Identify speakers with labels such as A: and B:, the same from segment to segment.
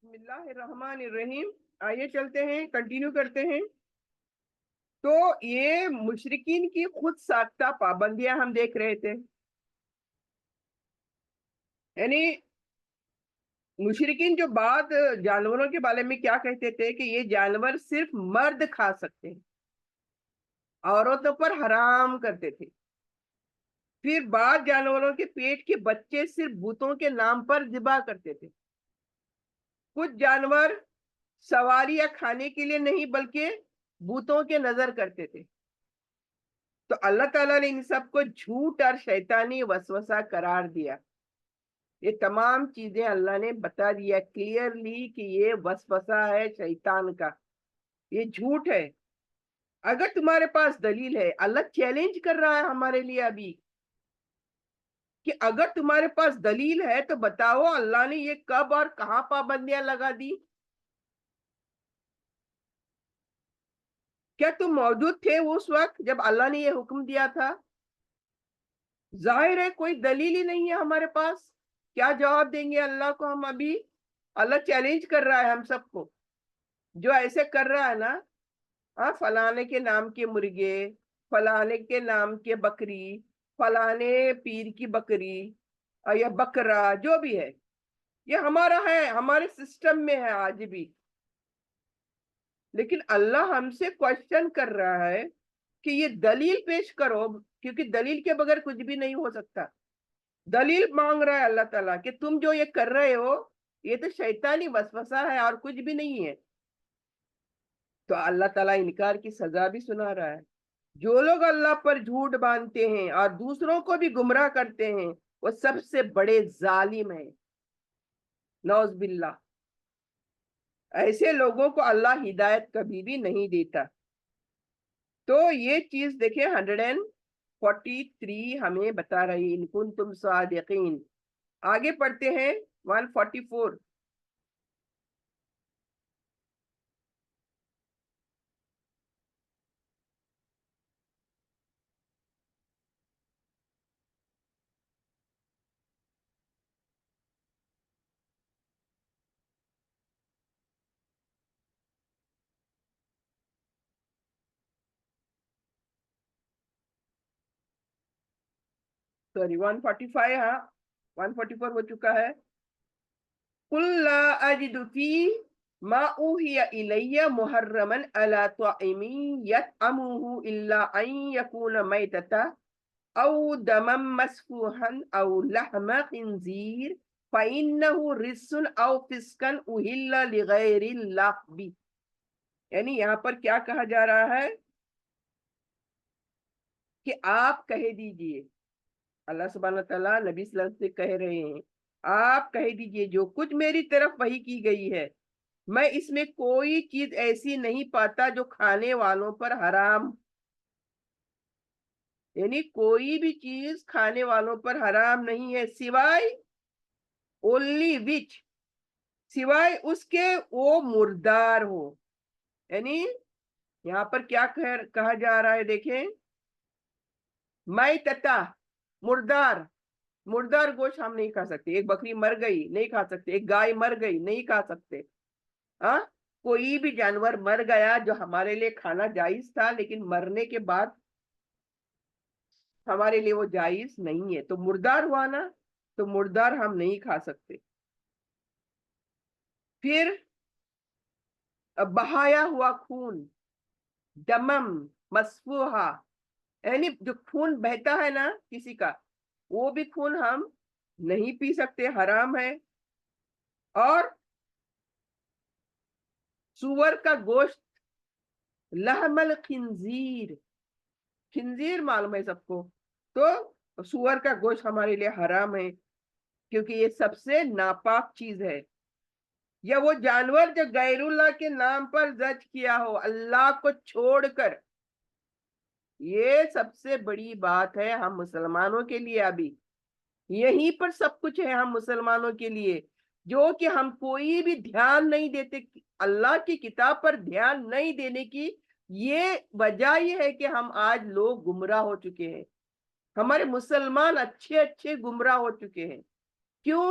A: بسم اللہ الرحمن الرحیم. آئیے چلتے ہیں، کنٹینیو کرتے ہیں. تو یہ مشرکین کی خود ساختہ پابندیاں ہم دیکھ رہے تھے. یعنی مشرکین جو بعد جانوروں کے بارے میں کیا کہتے تھے کہ یہ جانور صرف مرد کھا سکتے ہیں، عورتوں پر حرام کرتے تھے. پھر بعض جانوروں کے پیٹ کے بچے صرف بتوں کے نام پر ذبح کرتے تھے. کچھ جانور سواری یا کھانے کے لیے نہیں بلکہ بتوں کے نظر کرتے تھے. تو اللہ تعالیٰ نے ان سب کو جھوٹ اور شیطانی وسوسہ قرار دیا. یہ تمام چیزیں اللہ نے بتا دیا کلیئرلی کہ یہ وسوسہ ہے شیطان کا، یہ جھوٹ ہے. اگر تمہارے پاس دلیل ہے، اللہ چیلنج کر رہا ہے ہمارے لیے ابھی کہ اگر تمہارے پاس دلیل ہے تو بتاؤ اللہ نے یہ کب اور کہاں پابندیاں لگا دی. کیا تم موجود تھے اس وقت جب اللہ نے یہ حکم دیا تھا؟ ظاہر ہے کوئی دلیل ہی نہیں ہے ہمارے پاس. کیا جواب دیں گے اللہ کو ہم ابھی؟ اللہ چیلنج کر رہا ہے ہم سب کو. جو ایسے کر رہا ہے نا، فلانے کے نام کے مرغے، فلانے کے نام کے بکری، فلانے پیر کی بکری یا بکرا، جو بھی ہے یہ ہمارا ہے، ہمارے سسٹم میں ہے آج بھی. لیکن اللہ ہم سے کوشچن کر رہا ہے کہ یہ دلیل پیش کرو، کیونکہ دلیل کے بغیر کچھ بھی نہیں ہو سکتا. دلیل مانگ رہا ہے اللہ تعالیٰ کہ تم جو یہ کر رہے ہو یہ تو شیطانی وسوسہ ہے اور کچھ بھی نہیں ہے. تو اللہ تعالیٰ انکار کی سزا بھی سنا رہا ہے. جو لوگ اللہ پر جھوٹ باندھتے ہیں اور دوسروں کو بھی گمراہ کرتے ہیں وہ سب سے بڑے ظالم ہیں، نعوذ باللہ. ایسے لوگوں کو اللہ ہدایت کبھی بھی نہیں دیتا. تو یہ چیز دیکھیں 143 ہمیں بتا رہی ان کنتم صادقین. آگے پڑھتے ہیں 144. سوری 145. ہاں 144 ہو چکا ہے. قُلْ لَا أَجِدُ فِي مَا أُوحِيَ إِلَيَّ مُحَرَّمًا عَلَىٰ طَاعِمٍ يَطْعَمُهُ إِلَّا أَن يَكُونَ مَيْتَةً أَوْ دَمًا مَّسْفُوحًا أَوْ لَحْمَ خِنزِيرٍ فَإِنَّهُ رِجْسٌ أَوْ فِسْقٌ أُهِلَّ لِغَيْرِ اللَّهِ بِهِ. یعنی یہاں پر کیا کہا جا رہا ہے کہ آپ کہہ دیجئے، اللہ سبحانہ تعالیٰ نبی صلی اللہ علیہ وسلم سے کہہ رہے ہیں آپ کہہ دیجئے جو کچھ میری طرف وحی کی گئی ہے میں اس میں کوئی چیز ایسی نہیں پاتا جو کھانے والوں پر حرام. یعنی کوئی بھی چیز کھانے والوں پر حرام نہیں ہے سوائے only which، سوائے اس کے وہ مردار ہو. یعنی یہاں پر کیا کہا جا رہا ہے دیکھیں، میتتا، مردار. مردار گوشت ہم نہیں کھا سکتے. ایک بکری مر گئی نہیں کھا سکتے، ایک گائے مر گئی نہیں کھا سکتے. ہاں کوئی بھی جانور مر گیا جو ہمارے لیے کھانا جائز تھا لیکن مرنے کے بعد ہمارے لیے وہ جائز نہیں ہے. تو مردار ہوا نا، تو مردار ہم نہیں کھا سکتے. پھر بہایا ہوا خون، دمم مسفوحا، یعنی جو خون بہتا ہے نا کسی کا، وہ بھی خون ہم نہیں پی سکتے، حرام ہے. اور سور کا گوشت، لحم الخنزیر، خنزیر معلوم ہے سب کو، تو سور کا گوشت ہمارے لیے حرام ہے کیونکہ یہ سب سے ناپاک چیز ہے. یا وہ جانور جو غیر اللہ کے نام پر ذبح کیا ہو اللہ کو چھوڑ کر، یہ سب سے بڑی بات ہے ہم مسلمانوں کے لیے. ابھی یہیں پر سب کچھ ہے ہم مسلمانوں کے لیے، جو کہ ہم کوئی بھی دھیان نہیں دیتے. اللہ کی کتاب پر دھیان نہیں دینے کی یہ وجہ یہ ہے کہ ہم آج لوگ گمراہ ہو چکے ہیں. ہمارے مسلمان اچھے اچھے گمراہ ہو چکے ہیں. کیوں؟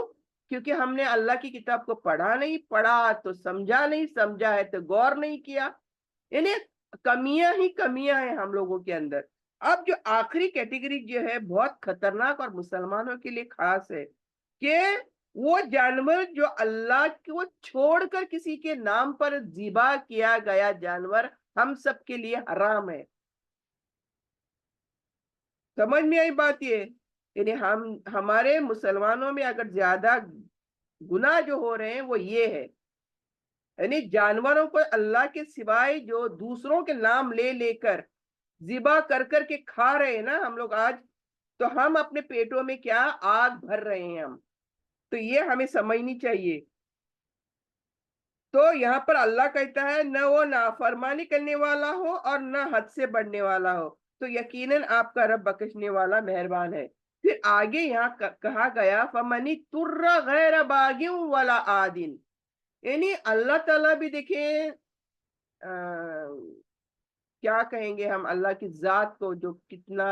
A: کیونکہ ہم نے اللہ کی کتاب کو پڑھا نہیں، پڑھا تو سمجھا نہیں، سمجھا ہے تو غور نہیں کیا، یعنی کمیاں ہی کمیاں ہیں ہم لوگوں کے اندر۔ اب جو آخری کیٹیگری جو ہے بہت خطرناک اور مسلمانوں کے لیے خاص ہے کہ وہ جانور جو اللہ کو چھوڑ کر کسی کے نام پر ذبح کیا گیا جانور ہم سب کے لیے حرام ہے۔ سمجھ میں آئی بات یہ؟ یعنی ہمارے مسلمانوں میں اگر زیادہ گناہ جو ہو رہے ہیں وہ یہ ہے، یعنی جانوروں کو اللہ کے سوائے جو دوسروں کے نام لے لے کر ذبح کر کر کے کھا رہے ہیں نا ہم لوگ آج، تو ہم اپنے پیٹوں میں کیا آگ بھر رہے ہیں ہم، تو یہ ہمیں سمجھنی چاہیے۔ تو یہاں پر اللہ کہتا ہے نہ وہ نافرمانی کرنے والا ہو اور نہ حد سے بڑھنے والا ہو، تو یقیناً آپ کا رب بخشنے والا مہربان ہے۔ پھر آگے یہاں کہا گیا فَمَنِ اضْطُرَّ غَيْرَ بَاغٍ وَلَا عَادٍ، یعنی اللہ تعالیٰ بھی دیکھیں کیا کہیں گے ہم اللہ کی ذات کو، جو کتنا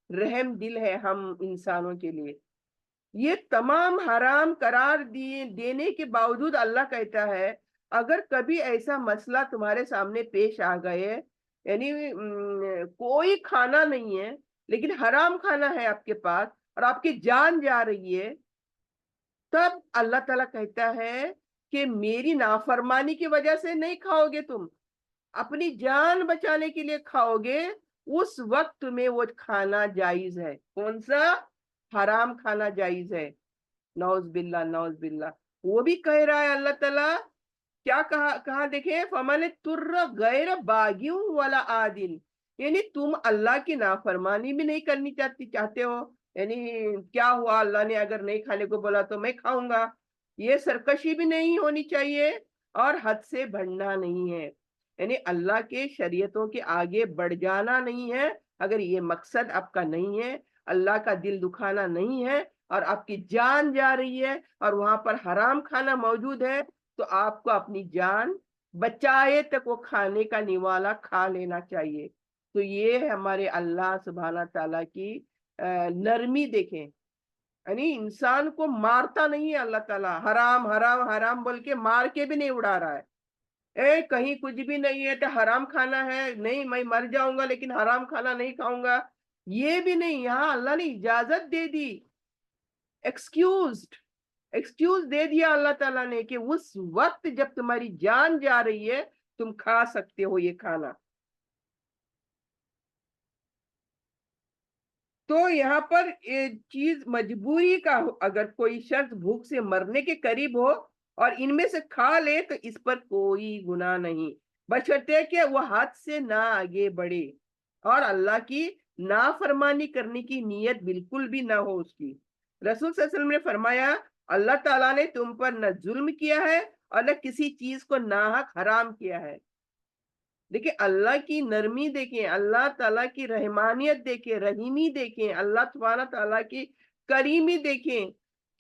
A: رحم دل ہے ہم انسانوں کے لیے۔ یہ تمام حرام قرار دینے کے باوجود اللہ کہتا ہے اگر کبھی ایسا مسئلہ تمہارے سامنے پیش آ گئے، یعنی کوئی کھانا نہیں ہے لیکن حرام کھانا ہے آپ کے پاس اور آپ کی جان جا رہی ہے، تب اللہ تعالیٰ کہتا ہے کہ میری نافرمانی کی وجہ سے نہیں کھاؤ گے، تم اپنی جان بچانے کے لیے کھاؤ گے، اس وقت تمہیں وہ کھانا جائز ہے۔ کون سا؟ حرام کھانا جائز ہے۔ نعوذ باللہ، نعوذ باللہ۔ وہ بھی کہہ رہا ہے اللہ تعالیٰ، کیا کہا دیکھیں فَمَنِ اضْطُرَّ غَيْرَ بَاغٍ وَلَا عَادٍ، یعنی تم اللہ کی نافرمانی بھی نہیں کرنی چاہتے ہو، یعنی کیا ہوا اللہ نے اگر نہیں کھانے کو بولا تو میں کھاؤں گا، یہ سرکشی بھی نہیں ہونی چاہیے اور حد سے بڑھنا نہیں ہے، یعنی اللہ کے شریعتوں کے آگے بڑھ جانا نہیں ہے۔ اگر یہ مقصد آپ کا نہیں ہے، اللہ کا دل دکھانا نہیں ہے اور آپ کی جان جا رہی ہے اور وہاں پر حرام کھانا موجود ہے، تو آپ کو اپنی جان بچائے تک وہ کھانے کا نوالا کھا لینا چاہیے۔ تو یہ ہے ہمارے اللہ سبحانہ تعالیٰ کی نرمی دیکھیں، یعنی انسان کو مارتا نہیں ہے اللہ تعالیٰ، حرام حرام حرام بول کے مار کے بھی نہیں اڑا رہا ہے، کہیں کچھ بھی نہیں ہے تو حرام کھانا ہے، نہیں میں مر جاؤں گا لیکن حرام کھانا نہیں کھاؤں گا، یہ بھی نہیں، یہاں اللہ نے اجازت دے دی، ایکسکیوز دے دیا اللہ تعالیٰ نے کہ اس وقت جب تمہاری جان جا رہی ہے تم کھا سکتے ہو یہ کھانا۔ تو یہاں پر چیز مجبوری کا، اگر کوئی شخص بھوک سے مرنے کے قریب ہو اور ان میں سے کھا لے تو اس پر کوئی گناہ نہیں، بشرطے کہ وہ حد سے نہ آگے بڑھے اور اللہ کی نافرمانی کرنے کی نیت بالکل بھی نہ ہو اس کی۔ رسول صلی اللہ علیہ وسلم نے فرمایا اللہ تعالیٰ نے تم پر نہ ظلم کیا ہے اور نہ کسی چیز کو ناحق حرام کیا ہے۔ دیکھیں اللہ کی نرمی دیکھیں، اللہ تعالیٰ کی رحمانیت دیکھیں، رحیمی دیکھیں، اللہ سبحانہ تعالیٰ کی کریمی دیکھیں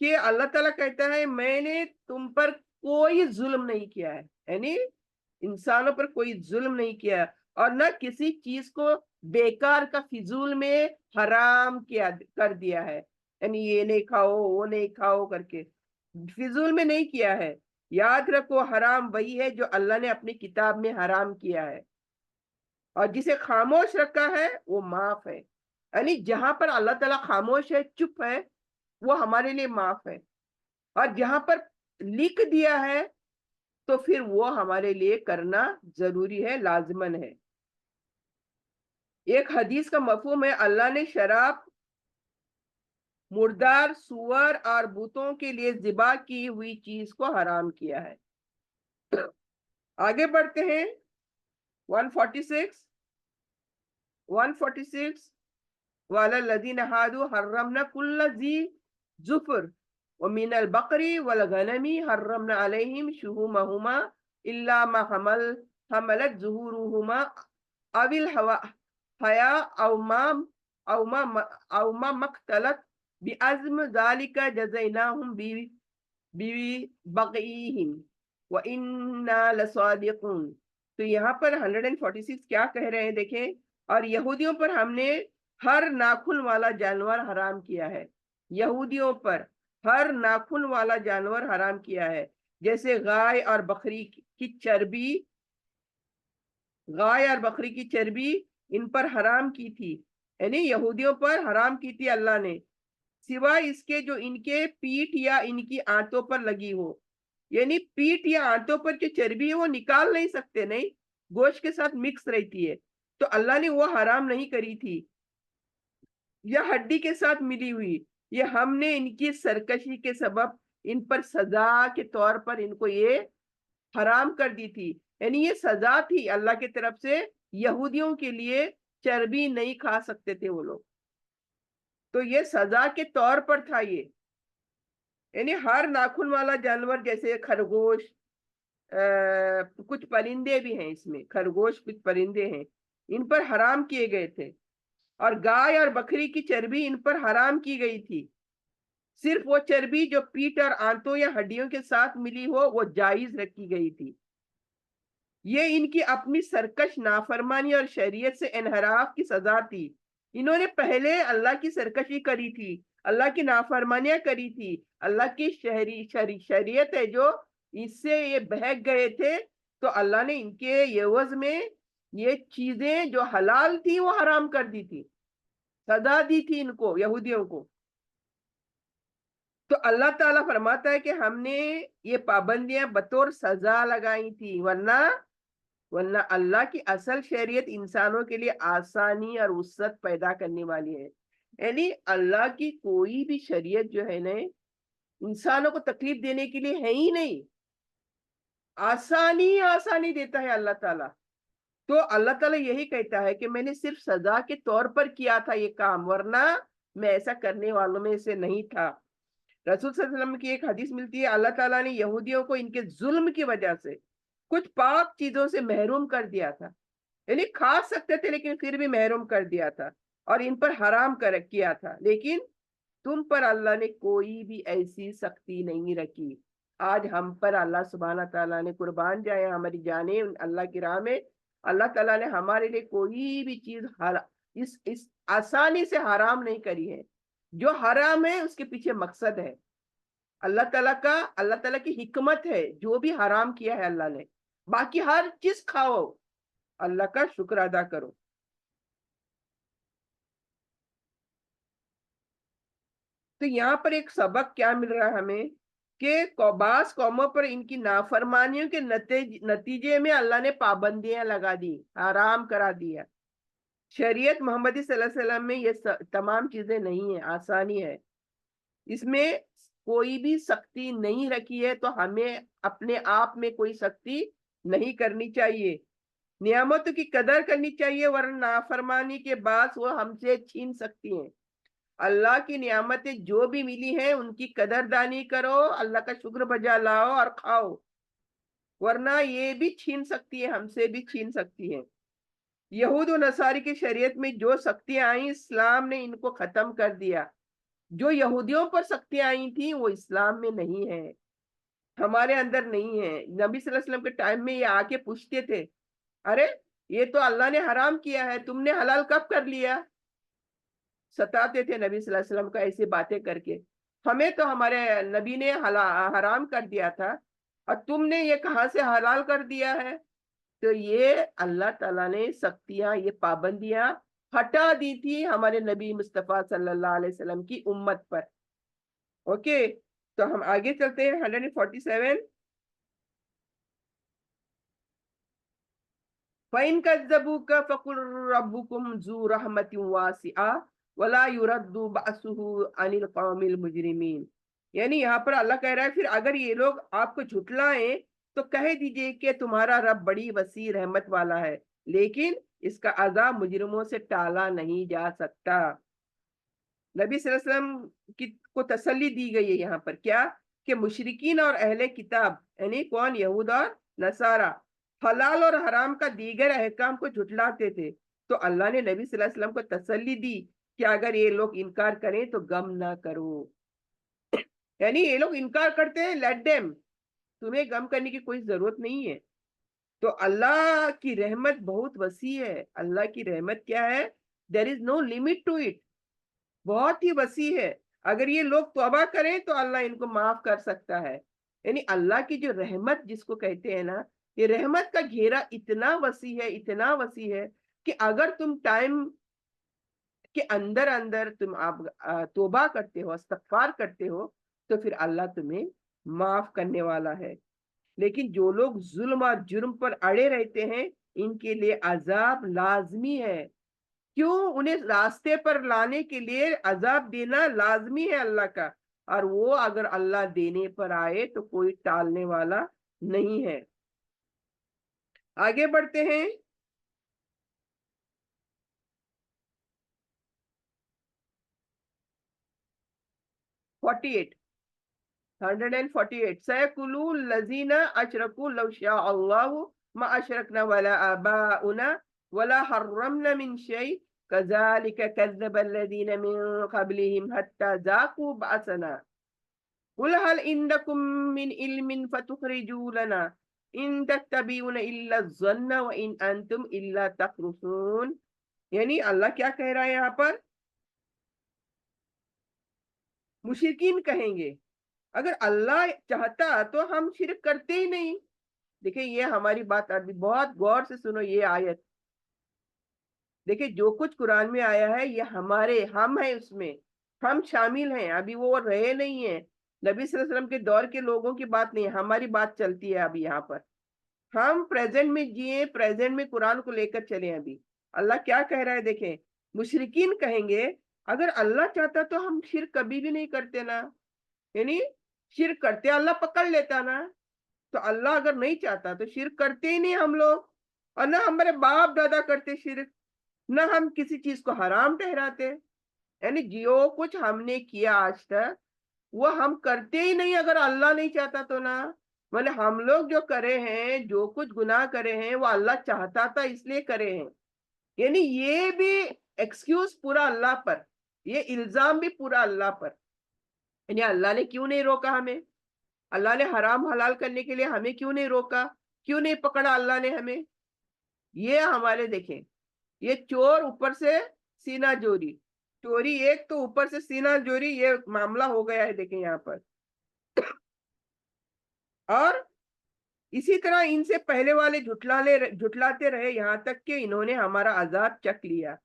A: کہ اللہ تعالیٰ کہتا ہے میں نے تم پر کوئی ظلم نہیں کیا ہے، یعنی انسانوں پر کوئی ظلم نہیں کیا اور نہ کسی چیز کو بیکار کا فضول میں حرام کر دیا ہے، یعنی یہ نہیں کھاؤ وہ نہیں کھاؤ کر کے فضول میں نہیں کیا ہے۔ یاد رکھو حرام وہی ہے جو اللہ نے اپنی کتاب میں حرام کیا ہے اور جسے خاموش رکھا ہے وہ معاف ہے، یعنی جہاں پر اللہ تعالیٰ خاموش ہے، چپ ہے، وہ ہمارے لیے معاف ہے، اور جہاں پر لکھ دیا ہے تو پھر وہ ہمارے لیے کرنا ضروری ہے، لازمن ہے۔ ایک حدیث کا مفہوم ہے اللہ نے شراب، مردار، سور اور بتوں کے لیے ذبح کی ہوئی چیز کو حرام کیا ہے۔ آگے بڑھتے ہیں 146 وَعَلَى الَّذِينَ هَادُوا حَرَّمْنَا كُلَّ ذِي ظُفُرٍ وَمِنَ الْبَقَرِ وَالْغَنَمِ حَرَّمْنَا عَلَيْهِمْ شُحُومَهُمَا إِلَّا مَا حَمَلَتْ ظُهُورُهُمَا أَوِ الْحَيَاءُ أَوْ مَا اخْتَلَطَ بِعَظْمٍ ذَلِكَ جَزَيْنَاهُمْ بِبَغْيِهِمْ وَإِنَّا لَصَادِقُونَ۔ تو یہاں پر 146 کیا کہہ رہے ہیں دیکھیں، اور یہودیوں پر ہم نے ہر ناخن والا جانور حرام کیا ہے، یہودیوں پر ہر ناخن والا جانور حرام کیا ہے، جیسے گائے اور بکری کی چربی، گائے اور بکری کی چربی ان پر حرام کی تھی، یعنی یہودیوں پر حرام کی تھی اللہ نے، سوائے اس کے جو ان کے پیٹھ یا ان کی آنتوں پر لگی ہو، یعنی پیٹھ یا آنتوں پر جو چربی ہے وہ نکال نہیں سکتے، نہیں، گوشت کے ساتھ مکس رہتی ہے، تو اللہ نے وہ حرام نہیں کری تھی، یا ہڈی کے ساتھ ملی ہوئی، یہ ہم نے ان کی سرکشی کے سبب ان پر سزا کے طور پر ان کو یہ حرام کر دی تھی، یعنی یہ سزا تھی اللہ کی طرف سے یہودیوں کے لیے، چربی نہیں کھا سکتے تھے وہ لوگ، تو یہ سزا کے طور پر تھا یہ، یعنی ہر ناخن والا جانور جیسے خرگوش، کچھ پرندے بھی ہیں اس میں، خرگوش کچھ پرندے ہیں، ان پر حرام کیے گئے تھے، اور گائے اور بکری کی چربی ان پر حرام کی گئی تھی، صرف وہ چربی جو پیٹ اور آنتوں یا ہڈیوں کے ساتھ ملی ہو وہ جائز رکھی گئی تھی، یہ ان کی اپنی سرکش نافرمانی اور شریعت سے انحراف کی سزا تھی، انہوں نے پہلے اللہ کی سرکشی کری تھی، اللہ کی نافرمانیاں کری تھی، اللہ کی شریعت ہے جو، اس سے یہ بہک گئے تھے، تو اللہ نے ان کے عوض میں یہ چیزیں جو حلال تھی وہ حرام کر دی تھی، سزا دی تھی ان کو، یہودیوں کو، تو اللہ تعالیٰ فرماتا ہے کہ ہم نے یہ پابندیاں بطور سزا لگائی تھی، ورنہ اللہ کی اصل شریعت انسانوں کے لیے آسانی اور وسعت پیدا کرنے والی ہے، یعنی اللہ کی کوئی بھی شریعت جو ہے نا انسانوں کو تکلیف دینے کے لیے ہے ہی نہیں، آسانی دیتا ہے اللہ تعالیٰ، تو اللہ تعالیٰ یہی کہتا ہے کہ میں نے صرف سزا کے طور پر کیا تھا یہ کام، ورنہ میں ایسا کرنے والوں میں سے نہیں تھا، رسول صلی اللہ علیہ وسلم کی ایک حدیث ملتی ہے، اللہ تعالیٰ نے یہودیوں کو ان کے ظلم کی وجہ سے کچھ پاک چیزوں سے محروم کر دیا تھا، یعنی کھا سکتے تھے لیکن پھر بھی محروم کر دیا تھا، اور ان پر حرام کیا تھا، لیکن تم پر اللہ نے کوئی بھی ایسی سختی نہیں رکھی، آج ہم پر اللہ سبحانہ تعالیٰ نے قربان جائے ہماری جانیں اللہ کی راہ میں، اللہ تعالیٰ نے ہمارے لیے کوئی بھی چیز اس آسانی سے حرام نہیں کری ہے، جو حرام ہے اس کے پیچھے مقصد ہے، اللہ تعالیٰ کی حکمت ہے، جو بھی حرام کیا ہے اللہ نے، باقی ہر چیز کھاؤ، اللہ کا شکر ادا کرو۔ تو یہاں پر ایک سبق کیا مل رہا ہے ہمیں کہ بعض قوموں پر ان کی نافرمانیوں کے نتیجے میں اللہ نے پابندیاں لگا دی، حرام کرا دیا، شریعت محمدی صلی اللہ علیہ وسلم میں یہ تمام چیزیں نہیں ہیں، آسانی ہے، اس میں کوئی بھی سختی نہیں رکھی ہے، تو ہمیں اپنے آپ میں کوئی سختی نہیں کرنی چاہیے، نعمتوں کی قدر کرنی چاہیے، ورنہ نافرمانی کے بعد وہ ہم سے چھین سکتی ہیں، اللہ کی نعمتیں جو بھی ملی ہیں ان کی قدردانی کرو، اللہ کا شکر بجا لاؤ اور کھاؤ، ورنہ یہ بھی چھین سکتی ہے، ہم سے بھی چھین سکتی ہے، یہود و نصاری کی شریعت میں جو سختیاں آئیں اسلام نے ان کو ختم کر دیا، جو یہودیوں پر سختیاں آئی تھیں وہ اسلام میں نہیں ہے، ہمارے اندر نہیں ہے، نبی صلی اللہ علیہ وسلم کے ٹائم میں یہ آ کے پوچھتے تھے، ارے یہ تو اللہ نے حرام کیا ہے، تم نے حلال کب کر لیا، ستاتے تھے نبی صلی اللہ علیہ وسلم کا ایسی باتیں کر کے، ہمیں تو ہمارے نبی نے حرام کر دیا تھا اور تم نے یہ کہاں سے حلال کر دیا ہے، تو یہ اللہ تعالیٰ نے سختیاں، یہ پابندیاں ہٹا دی تھی ہمارے نبی مصطفیٰ صلی اللہ علیہ وسلم کی امت پر، اوکے، تو ہم آگے چلتے ہیں 147۔ فَإِن كَذَّبُوكَ فَقُلْ رَبُّكُمْ ذُو رَحْمَةٍ وَاسِعَةٍ وَلَا يُرَدُّ بَأْسُهُ عَنِ الْقَوْمِ الْمُجْرِمِينَ، یعنی یہاں پر اللہ کہہ رہا ہے پھر اگر یہ لوگ آپ کو جھٹلائیں تو کہہ دیجئے کہ تمہارا رب بڑی وسیع رحمت والا ہے، لیکن اس کا عذاب مجرموں سے ٹالا نہیں جا سکتا، نبی صلی اللہ علیہ وسلم کو تسلی دی گئی ہے یہاں پر، کیا کہ مشرکین اور اہل کتاب یعنی کون، یہود اور نصارہ، حلال اور حرام کا دیگر احکام کو جھٹلاتے تھے، تو اللہ نے نبی صلی اللہ علیہ وسلم کو تسلی دی کہ اگر یہ لوگ انکار کریں تو غم نہ کرو، یعنی یہ لوگ انکار کرتے ہیں، لیٹ دیم، تمہیں غم کرنے کی کوئی ضرورت نہیں ہے، تو اللہ کی رحمت بہت وسیع ہے، اللہ کی رحمت کیا ہے، there is no limit to it، بہت ہی وسیع ہے، اگر یہ لوگ توبہ کریں تو اللہ ان کو معاف کر سکتا ہے. یعنی اللہ کی جو رحمت جس کو کہتے ہیں نا، یہ رحمت کا گھیرا اتنا وسیع ہے، اتنا وسیع ہے کہ اگر تم ٹائم کے اندر اندر تم آپ توبہ کرتے ہو، استغفار کرتے ہو، تو پھر اللہ تمہیں معاف کرنے والا ہے. لیکن جو لوگ ظلم اور جرم پر اڑے رہتے ہیں، ان کے لیے عذاب لازمی ہے. کیوں؟ انہیں راستے پر لانے کے لیے عذاب دینا لازمی ہے اللہ کا، اور وہ اگر اللہ دینے پر آئے تو کوئی ٹالنے والا نہیں ہے. آگے بڑھتے ہیں. 48 148 سيقول الذين أشركوا لو شاء الله ما أشركنا ولا آباؤنا ولا حرمنا من شيء كذلك كذب الذين من قبلهم حتى ذاقوا بأسنا قل هل عندكم من علم فتخرجوا لنا إن تتبعون إلا الظن وإن أنتم إلا تخرصون. یعنی اللہ کیا کہہ رہا ہے یہاں پر؟ مشرکین کہیں گے اگر اللہ چاہتا تو ہم شرک کرتے ہی نہیں. دیکھیں یہ ہماری بات ابھی بہت غور سے سنو یہ آیت. دیکھیں جو کچھ قرآن میں آیا ہے یہ ہم ہیں، اس میں ہم شامل ہیں. ابھی وہ رہے نہیں ہیں، نبی صلی اللہ علیہ وسلم کے دور کے لوگوں کی بات نہیں، ہماری بات چلتی ہے ابھی یہاں پر. ہم پریزنٹ میں جیے، پریزنٹ میں قرآن کو لے کر چلیں. ابھی اللہ کیا کہہ رہا ہے دیکھیں. مشرکین کہیں گے اگر اللہ چاہتا تو ہم شرک کبھی بھی نہیں کرتے نا. یعنی شرک کرتے اللہ پکڑ لیتا نا. تو اللہ اگر نہیں چاہتا تو شرک کرتے ہی نہیں ہم لوگ، اور نہ ہمارے باپ دادا کرتے شرک، نہ ہم کسی چیز کو حرام ٹھہراتے. یعنی جو کچھ ہم نے کیا آج تک وہ ہم کرتے ہی نہیں اگر اللہ نہیں چاہتا تو نا. مطلب ہم لوگ جو کرے ہیں، جو کچھ گناہ کرے ہیں، وہ اللہ چاہتا تھا اس لیے کرے ہیں. یعنی یہ بھی ایکسکیوز پورا اللہ پر، یہ الزام بھی پورا اللہ پر. یعنی اللہ نے کیوں نہیں روکا ہمیں؟ اللہ نے حرام حلال کرنے کے لیے ہمیں کیوں نہیں روکا؟ کیوں نہیں پکڑا اللہ نے ہمیں؟ یہ ہمارے دیکھیں، یہ چور اوپر سے سینہ جوری، چوری ایک تو اوپر سے سینہ جوری، یہ معاملہ ہو گیا ہے دیکھیں یہاں پر. اور اسی طرح ان سے پہلے والے جھٹلاتے رہے یہاں تک کہ انہوں نے ہمارا عذاب چکھ لیا.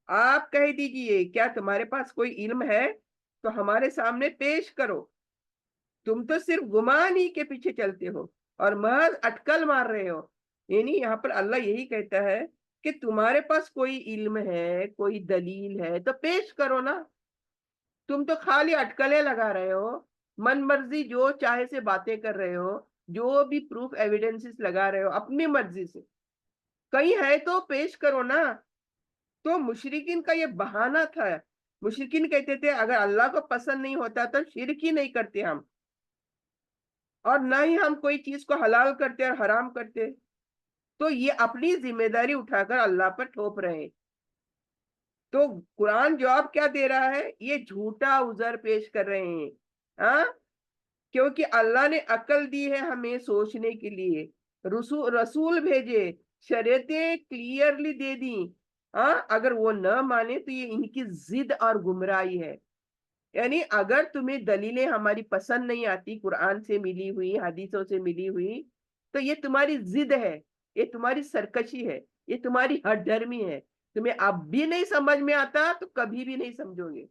A: آپ کہہ دیجئے کیا تمہارے پاس کوئی علم ہے تو ہمارے سامنے پیش کرو. تم تو صرف گمان ہی کے پیچھے چلتے ہو اور محض اٹکل مار رہے ہو. یعنی یہاں پر اللہ یہی کہتا ہے کہ تمہارے پاس کوئی علم ہے، کوئی دلیل ہے تو پیش کرو نا. تم تو خالی اٹکلیں لگا رہے ہو، من مرضی جو چاہے سے باتیں کر رہے ہو، جو بھی پروف ایویڈنسز لگا رہے ہو اپنی مرضی سے. کہیں ہے تو پیش کرو نا. تو مشرکین کا یہ بہانہ تھا. مشرکین کہتے تھے اگر اللہ کو پسند نہیں ہوتا تو شرک ہی نہیں کرتے ہم، اور نہ ہی ہم کوئی چیز کو حلال کرتے اور حرام کرتے. تو یہ اپنی ذمہ داری اٹھا کر اللہ پر ٹھوپ رہے ہیں. تو قرآن جواب کیا دے رہا ہے؟ یہ جھوٹا عذر پیش کر رہے ہیں. ہاں، کیونکہ اللہ نے عقل دی ہے ہمیں سوچنے کے لیے، رسول بھیجے، شریعتیں کلیئرلی دے دی. ہاں، اگر وہ نہ مانے تو یہ ان کی ضد اور گمراہی ہے. یعنی اگر تمہیں دلیلیں ہماری پسند نہیں آتی، قرآن سے ملی ہوئی، حدیثوں سے ملی ہوئی، تو یہ تمہاری ضد ہے، یہ تمہاری سرکشی ہے، یہ تمہاری ہٹ دھرمی ہے. تمہیں اب بھی نہیں سمجھ میں آتا تو کبھی بھی نہیں سمجھو گے.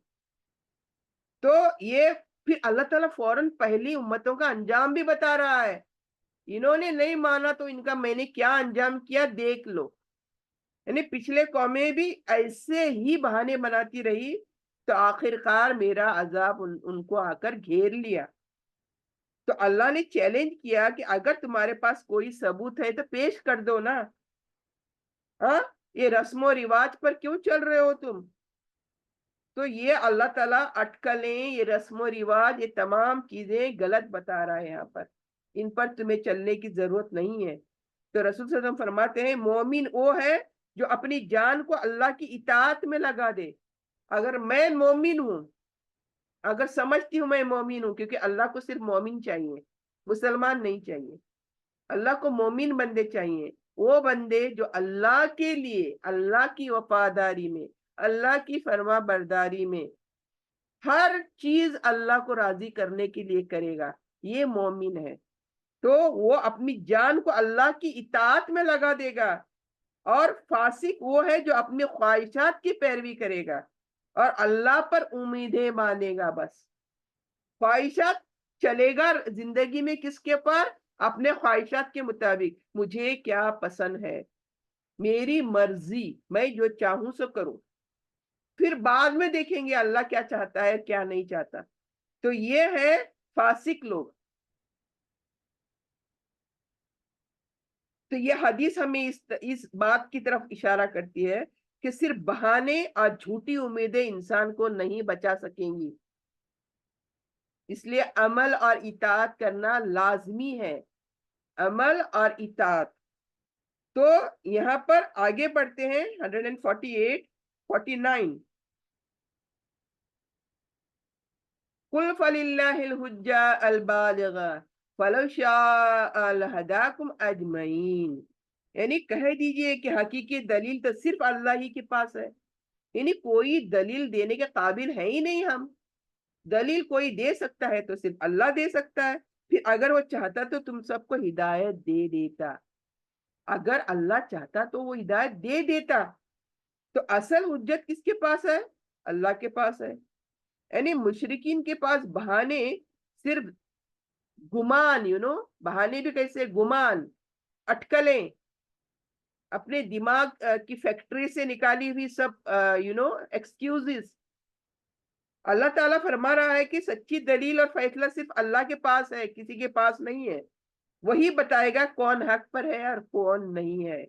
A: تو یہ پھر اللہ تعالیٰ فوراً پہلی امتوں کا انجام بھی بتا رہا ہے. انہوں نے نہیں مانا تو ان کا میں نے کیا انجام کیا دیکھ لو. یعنی پچھلے قومیں بھی ایسے ہی بہانے بناتی رہی تو آخر کار میرا عذاب ان کو آ کر گھیر لیا. تو اللہ نے چیلنج کیا کہ اگر تمہارے پاس کوئی ثبوت ہے تو پیش کر دو نا. ہاں، یہ رسم و رواج پر کیوں چل رہے ہو تم؟ تو یہ اللہ تعالیٰ اٹکلیں، یہ رسم و رواج، یہ تمام چیزیں غلط بتا رہا ہے یہاں پر. ان پر تمہیں چلنے کی ضرورت نہیں ہے. تو رسول صلی اللہ علیہ وسلم فرماتے ہیں مومن وہ ہے جو اپنی جان کو اللہ کی اطاعت میں لگا دے. اگر میں مومن ہوں، اگر سمجھتی ہوں میں مومن ہوں، کیونکہ اللہ کو صرف مومن چاہیے، مسلمان نہیں چاہیے. اللہ کو مومن بندے چاہیے، وہ بندے جو اللہ کے لیے، اللہ کی وفاداری میں، اللہ کی فرما برداری میں ہر چیز اللہ کو راضی کرنے کے لیے کرے گا، یہ مومن ہے۔ تو وہ اپنی جان کو اللہ کی اطاعت میں لگا دے گا، اور فاسق وہ ہے جو اپنی خواہشات کی پیروی کرے گا اور اللہ پر امیدیں مانے گا۔ بس خواہشات چلے گا زندگی میں کس کے پر؟ اپنے خواہشات کے مطابق، مجھے کیا پسند ہے، میری مرضی، میں جو چاہوں سو کروں، پھر بعد میں دیکھیں گے اللہ کیا چاہتا ہے کیا نہیں چاہتا۔ تو یہ ہے فاسق لوگ۔ تو یہ حدیث ہمیں اس بات کی طرف اشارہ کرتی ہے کہ صرف بہانے اور جھوٹی امیدیں انسان کو نہیں بچا سکیں گی، اس لیے عمل اور اطاعت کرنا لازمی ہے، عمل اور اطاعت۔ تو یہاں پر آگے بڑھتے ہیں 148 49۔ قل فللہ الحجہ البالغہ فلو شاء لہداکم اجمعین، یعنی کہہ دیجئے کہ حقیقی دلیل تو صرف اللہ ہی کے پاس ہے، یعنی کوئی دلیل دینے کے قابل ہے ہی نہیں ہم، دلیل کوئی دے سکتا ہے تو صرف اللہ دے سکتا ہے، پھر اگر وہ چاہتا تو تم سب کو ہدایت دے دیتا، اگر اللہ چاہتا تو وہ ہدایت دے دیتا۔ تو اصل حجت کس کے پاس ہے؟ اللہ کے پاس ہے۔ یعنی مشرکین کے پاس بہانے صرف گمان، بہانے بھی کیسے؟ گمان، اٹکلیں، اپنے دماغ کی فیکٹری سے نکالی ہوئی سب ایکسکیوزز۔ اللہ تعالیٰ فرما رہا ہے کہ سچی دلیل اور فیصلہ صرف اللہ کے پاس ہے، کسی کے پاس نہیں ہے، وہی بتائے گا کون حق پر ہے اور کون نہیں ہے۔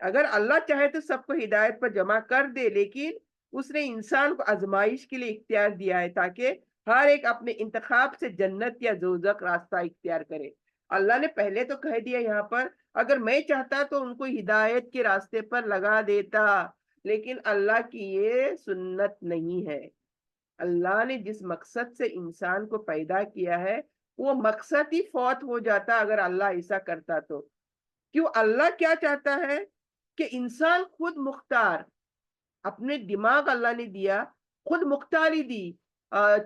A: اگر اللہ چاہے تو سب کو ہدایت پر جمع کر دے، لیکن اس نے انسان کو آزمائش کے لیے اختیار دیا ہے تاکہ ہر ایک اپنے انتخاب سے جنت یا دوزخ راستہ اختیار کرے۔ اللہ نے پہلے تو کہہ دیا یہاں پر، اگر میں چاہتا تو ان کو ہدایت کے راستے پر لگا دیتا، لیکن اللہ کی یہ سنت نہیں ہے۔ اللہ نے جس مقصد سے انسان کو پیدا کیا ہے وہ مقصد ہی فوت ہو جاتا اگر اللہ ایسا کرتا تو۔ کیوں؟ اللہ کیا چاہتا ہے کہ انسان خود مختار، اپنے دماغ اللہ نے دیا، خود مختاری دی،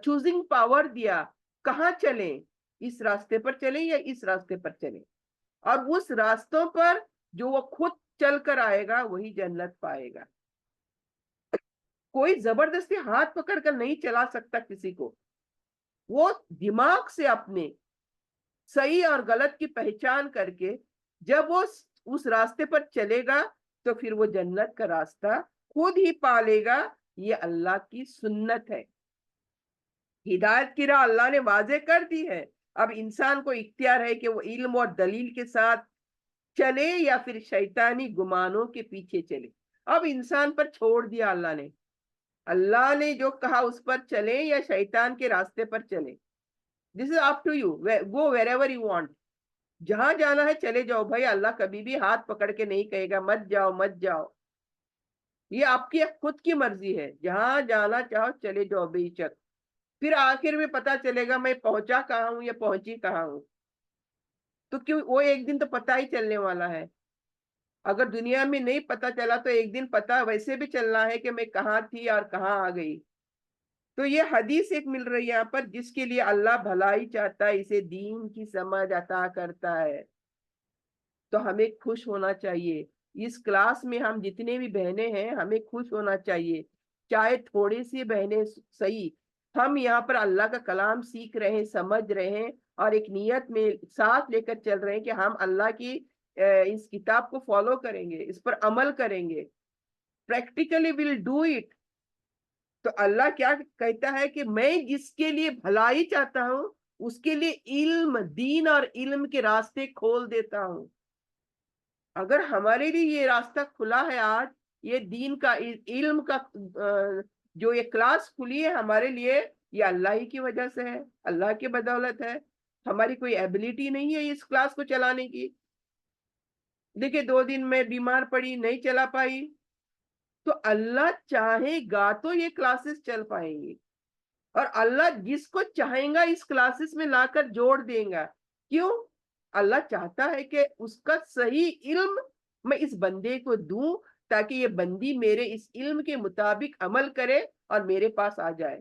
A: چوزنگ پاور دیا، کہاں چلیں، اس راستے پر چلیں یا اس راستے پر چلیں، اور اس راستوں پر جو وہ خود چل کر آئے گا وہی جنت پائے گا۔ کوئی زبردستی ہاتھ پکڑ کر نہیں چلا سکتا کسی کو، وہ دماغ سے اپنے صحیح اور غلط کی پہچان کر کے جب وہ اس راستے پر چلے گا تو پھر وہ جنت کا راستہ خود ہی پالے گا۔ یہ اللہ کی سنت ہے۔ ہدایت کی راہ اللہ نے واضح کر دی ہے، اب انسان کو اختیار ہے کہ وہ علم اور دلیل کے ساتھ چلے یا پھر شیطانی گمانوں کے پیچھے چلے۔ اب انسان پر چھوڑ دیا اللہ نے، اللہ نے جو کہا اس پر چلیں یا شیطان کے راستے پر چلیں۔ This is up to you. Go wherever you want. جہاں جانا ہے چلے جاؤ بھائی، اللہ کبھی بھی ہاتھ پکڑ کے نہیں کہے گا مت جاؤ مت جاؤ، یہ آپ کی خود کی مرضی ہے، جہاں جانا چاہو چلے جاؤ بے شک۔ پھر آخر میں پتا چلے گا میں پہنچا کہاں ہوں یا پہنچی کہاں ہوں، تو کیوں؟ وہ ایک دن تو پتا ہی چلنے والا ہے۔ اگر دنیا میں نہیں پتا چلا تو ایک دن پتا ویسے بھی چلنا ہے کہ میں کہاں تھی اور کہاں آ گئی۔ تو یہ حدیث ایک مل رہی ہے یہاں پر، جس کے لیے اللہ بھلائی چاہتا ہے، اسے دین کی سمجھ عطا کرتا ہے۔ تو ہمیں خوش ہونا چاہیے، اس کلاس میں ہم جتنے بھی بہنیں ہیں ہمیں خوش ہونا چاہیے، چاہے تھوڑی سی بہنیں صحیح، ہم یہاں پر اللہ کا کلام سیکھ رہے ہیں، سمجھ رہے ہیں، اور ایک نیت میں ساتھ لے کر چل رہے ہیں کہ ہم اللہ کی اس کتاب کو فالو کریں گے، اس پر عمل کریں گے، پریکٹیکلی ول ڈو اٹ۔ تو اللہ کیا کہتا ہے کہ میں جس کے لیے بھلائی چاہتا ہوں اس کے لیے علم، دین اور علم کے راستے کھول دیتا ہوں۔ اگر ہمارے لیے یہ راستہ کھلا ہے آج، یہ دین کا علم کا جو یہ کلاس کھلی ہے ہمارے لیے، یہ اللہ ہی کی وجہ سے ہے، اللہ کی بدولت ہے، ہماری کوئی ایبلٹی نہیں ہے اس کلاس کو چلانے کی۔ دیکھیں 2 دن میں بیمار پڑی، نہیں چلا پائی، تو اللہ چاہے گا تو یہ کلاسز چل پائیں گی، اور اللہ جس کو چاہیں گا اس کلاسز میں لا کر جوڑ دیں گا۔ کیوں؟ اللہ چاہتا ہے کہ اس کا صحیح علم میں اس بندے کو دوں تاکہ یہ بندی میرے اس علم کے مطابق عمل کرے اور میرے پاس آ جائے۔